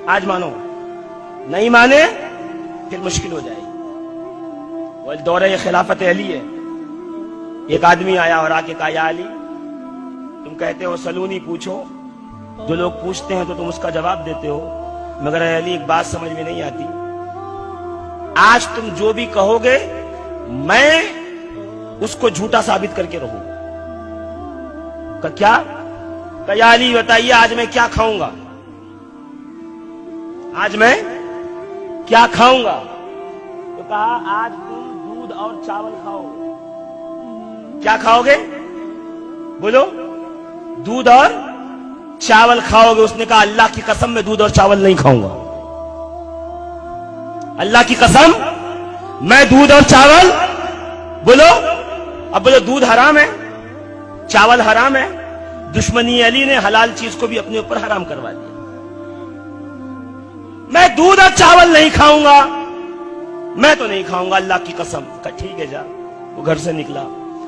آج مانو، نہیں مانے پھر مشکل ہو جائے گی۔ وہ دورہ خلافت علی ہے، ایک آدمی آیا اور آ کے کہا یا علی تم کہتے ہو سلونی پوچھو، جو لوگ پوچھتے ہیں تو تم اس کا جواب دیتے ہو، مگر اے علی ایک بات سمجھ میں نہیں آتی، آج تم جو بھی کہو گے میں اس کو جھوٹا ثابت کر کے رہوں گا۔ کیا؟ کہ یا علی بتائیے آج میں کیا کھاؤں گا، آج میں کیا کھاؤں گا؟ تو کہا آج تم دودھ اور چاول کھاؤ گے۔ کیا کھاؤ گے؟ بولو، دودھ اور چاول کھاؤ گے۔ اس نے کہا اللہ کی قسم میں دودھ اور چاول نہیں کھاؤں گا، اللہ کی قسم میں دودھ اور چاول۔ بولو، اب بولو دودھ حرام ہے، چاول حرام ہے، دشمنی علی نے حلال چیز کو بھی اپنے اوپر حرام کروا دیا۔ میں دودھ اور چاول نہیں کھاؤں گا، میں تو نہیں کھاؤں گا اللہ کی قسم۔ کہا ٹھیک ہے جا۔ وہ گھر سے نکلا،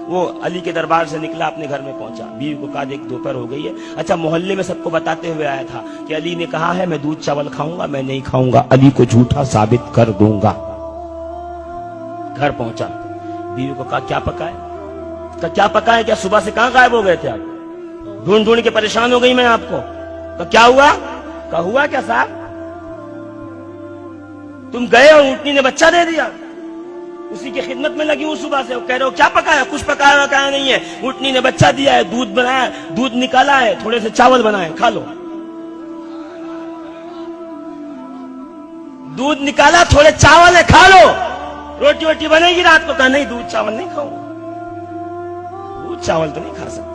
وہ علی کے دربار سے نکلا، اپنے گھر میں پہنچا، بیوی کو کہا دیکھ دوپہر ہو گئی ہے۔ اچھا محلے میں سب کو بتاتے ہوئے آیا تھا کہ علی نے کہا ہے میں دودھ چاول کھاؤں گا، میں نہیں کھاؤں گا، علی کو جھوٹا ثابت کر دوں گا۔ گھر پہنچا، بیوی کو کہا کیا پکا ہے؟ کہا کیا پکا ہے؟ کیا صبح سے کہاں غائب ہو گئے تھے آپ؟ ڈھونڈ ڈھونڈ کے پریشان ہو گئی میں آپ کو۔ کہا کیا ہوا؟ کہا ہوا کیا صاحب، تم گئے اور اونٹنی نے بچہ دے دیا، اسی کی خدمت میں لگی ہوں صبح سے، کہہ رہے ہو کیا پکایا؟ کچھ پکایا ہوا کہا نہیں ہے، اونٹنی نے بچہ دیا ہے، دودھ بنایا، دودھ نکالا ہے، تھوڑے سے چاول بنائے، کھا لو۔ دودھ نکالا، تھوڑے چاول ہے، کھا لو، روٹی ووٹی بنے گی رات کو۔ کہا نہیں دودھ چاول نہیں کھاؤں، دودھ چاول تو نہیں کھا سکتا،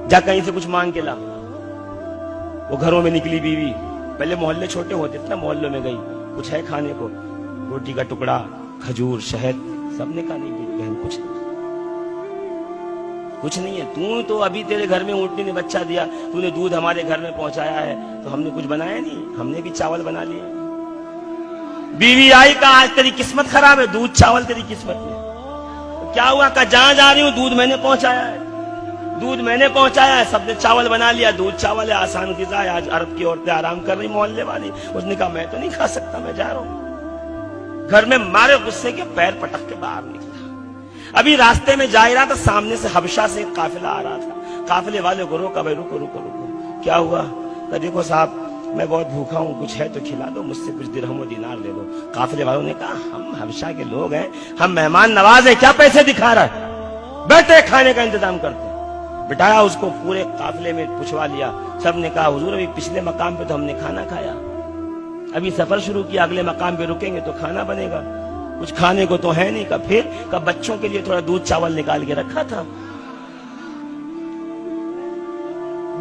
جا کہیں سے کچھ مانگ کے لا۔ وہ گھروں میں نکلی بیوی، پہلے محلے چھوٹے ہوتے تھے نا، محلوں میں گئی، کچھ ہے کھانے کو؟ روٹی کا ٹکڑا، کھجور، شہد، سب نے کہا نہیں بہن کچھ نہیں، کچھ نہیں ہے، تو ابھی تیرے گھر میں اونٹنی نے بچہ دیا، تو نے دودھ ہمارے گھر میں پہنچایا ہے، تو ہم نے کچھ بنایا نہیں، ہم نے بھی چاول بنا لیے۔ بیوی آئی، کہا آج تیری قسمت خراب ہے، دودھ چاول تیری قسمت میں۔ کیا ہوا؟ کہا جہاں جا رہی ہوں دودھ میں نے پہنچایا ہے، دودھ میں نے پہنچایا ہے، سب نے چاول بنا لیا، دودھ چاول ہے، آسان غذا ہے، آج عرب کی عورتیں آرام کر رہی محلے والی۔ اس نے کہا میں تو نہیں کھا سکتا، میں جا رہا ہوں۔ گھر میں مارے غصے کے پیر پٹک کے باہر نکلا۔ ابھی راستے میں جا رہا تھا، سامنے سے حبشہ سے ایک قافلہ آ رہا تھا، قافلے والے کو روکا، بھائی رکو رکو رکو، کیا ہوا؟ کہ دیکھو صاحب میں بہت بھوکا ہوں، کچھ ہے تو کھلا دو، مجھ سے کچھ درہم و دینار لے دو۔ قافلے والوں نے کہا ہم حبشہ کے لوگ ہیں، ہم مہمان نواز ہیں، کیا پیسے دکھا رہا ہے، بیٹھے کھانے کا انتظام کرتے ہیں۔ بٹھایا اس کو، پورے قافلے میں پوچھوا لیا، سب نے کہا حضور ابھی پچھلے مقام پہ تو ہم نے کھانا کھایا، ابھی سفر شروع کیا، اگلے مقام پہ رکیں گے تو کھانا بنے گا، کچھ کھانے کو تو ہے نہیں۔ کا پھر کا بچوں کے لیے تھوڑا دودھ چاول نکال کے رکھا تھا،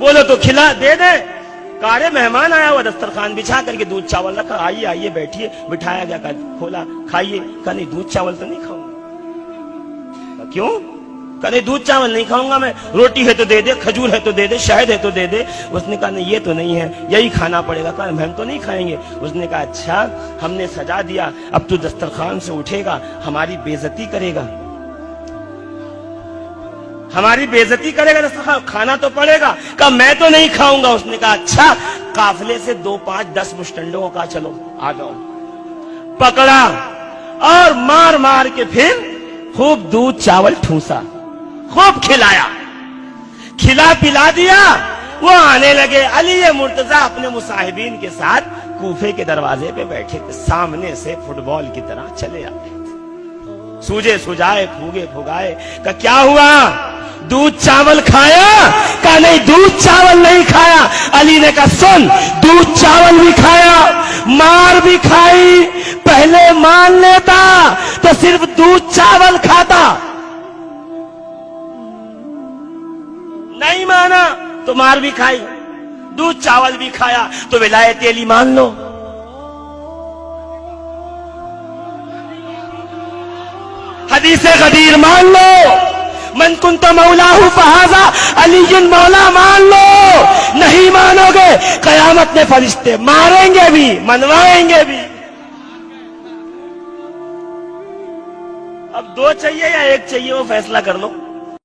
بولو تو کھلا دے دے۔ کارے مہمان آیا ہوا، دسترخوان بچھا کر کے دودھ چاول رکھا، آئیے آئیے بیٹھیے، بٹھایا گیا، کھولا کھائیے۔ کہا نہیں دودھ چاول تو نہیں کھاؤں گا۔ کیوں؟ کہا نہیں دودھ چاول نہیں کھاؤں گا میں، روٹی ہے تو دے دے، کھجور ہے تو دے دے، شہد ہے تو دے دے۔ اس نے کہا نہیں یہ تو نہیں ہے، یہی کھانا پڑے گا۔ کہا ہم تو نہیں کھائیں گے۔ اس نے کہا اچھا ہم نے سجا دیا، اب تو دسترخوان سے اٹھے گا، ہماری بے عزتی کرے گا، ہماری بے عزتی کرے گا، دسترخوان کھانا تو پڑے گا۔ کہا میں تو نہیں کھاؤں گا۔ اس نے کہا اچھا قافلے سے 2 5 10 مشٹنڈوں کو کہا چلو آ جاؤ، پکڑا اور مار مار کے پھر خوب دودھ چاول ٹھوسا، خوب کھلایا، کھلا پلا دیا۔ وہ آنے لگے، علی مرتضیٰ اپنے مصاحبین کے ساتھ کوفے کے دروازے پہ بیٹھے تھے، سامنے سے فٹ بال کی طرح چلے آتے تھے، سوجے سجائے پھوگے پھگائے۔ کہ کیا ہوا؟ دودھ چاول کھایا؟ کہا نہیں دودھ چاول نہیں کھایا۔ علی نے کہا سن، دودھ چاول بھی کھایا، مار بھی کھائی، پہلے مان لیتا تو صرف دودھ چاول کھاتا، نہیں مانا تو مار بھی کھائی، دودھ چاول بھی کھایا، تو ولایت علی مان لو۔ حدیث غدیر مان لو، من کنت مولاہ فہذا علی مولا مان لو۔ نہیں مانو گے قیامت میں فرشتے ماریں گے بھی، منوائیں گے بھی۔ اب 2 چاہیے یا 1 چاہیے وہ فیصلہ کر لو۔